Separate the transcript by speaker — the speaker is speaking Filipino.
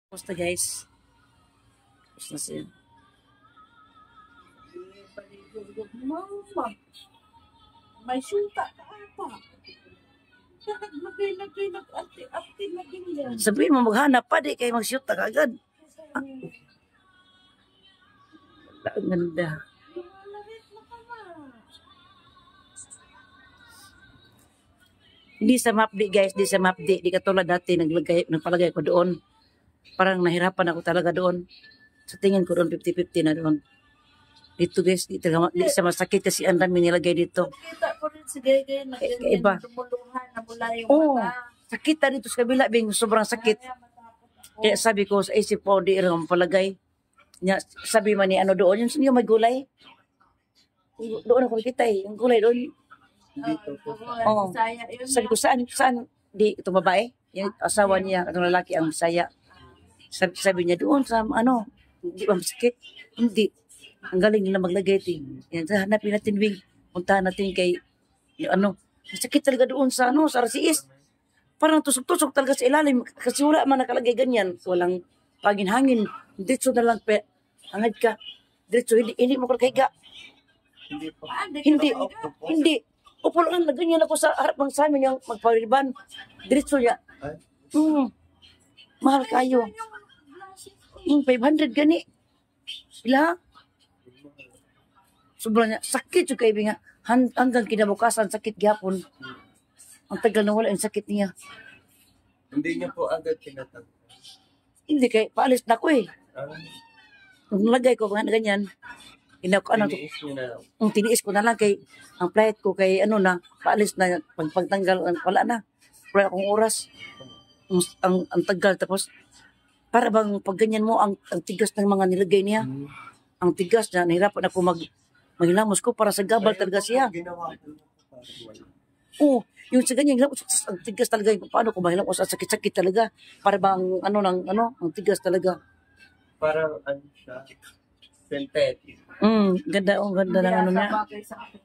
Speaker 1: Basta guys. Basta siya.
Speaker 2: Mama, may syuta ka ata. Nagay, nag-ate na ganyan.
Speaker 1: Sabihin mo maghanap pa di kayo mag-shoot ka agad. Ah. Ang ganda. Hindi sa mapdi guys, di sa mapdi. Di katulad dati nagpalagay ko doon. Parang nahirapan ako talaga doon. Sa tingin ko doon 50-50 na doon. Dito guys, di sa masakit kasi ang dami nilagay dito.
Speaker 2: Kita ko rin si Gay na ganyan,
Speaker 1: Iba.
Speaker 2: tumulungan na mula yung
Speaker 1: Oo,
Speaker 2: mata.
Speaker 1: sakit na dito sa kabila, Bing, sobrang sakit. Kaya sabi ko sa isip ko, di rin palagay. Sabi man ni ano doon, yung may gulay. Doon ako kita yung gulay doon. Oo. Sabi ko, saan, di, itong babae, yung asawa niya, itong lalaki, ang Bisaya. Sabi niya, doon sa, hindi ba masakit? Hindi. Ang galing nila maglagay, yan, hanapin natin, Bing. Puntahan natin kay, masakit talaga doon sa, sa RCS. Parang tusok-tusok talaga sa ilalim. Kasi wala man nakalagay ganyan. Walang pagin-hangin. Diretso na lang, hangad ka. Diretso, hindi mo kalkahiga. Hindi. Upo lang, ganyan ako sa harap ng samin yung magpawiriban. Diretso niya. Mahal kayo. 500 gani. Sila. Sobrang niya. Sakit yung kaibigan. Hanggang kinabukasan, sakit gihapon. Ang tagal na wala yung sakit niya.
Speaker 3: Hindi niya po agad tinatanggal.
Speaker 1: Hindi kay paalis na ko eh. Nung nalagay ko mga ganyan,
Speaker 3: Tiniis niyo na lang.
Speaker 1: tiniis ko na lang kay ang flight ko kay paalis na pagtanggal wala na. Wala akong oras. Ang tagal tapos para bang pag ganyan mo ang tigas ng mga nilagay niya. Ang tigas na nahirapan ako maghilamos ko para sa gabal talaga siya.
Speaker 3: Ginawa ko para wala.
Speaker 1: Oo, yung sa ganyan, ang tigas talaga. Paano ko mahilang ko sa sakit-sakit talaga. Para bang ang tigas talaga.
Speaker 3: Parang siya, synthetic.
Speaker 1: Ganda ng ano niya.
Speaker 2: Bagay sa akin.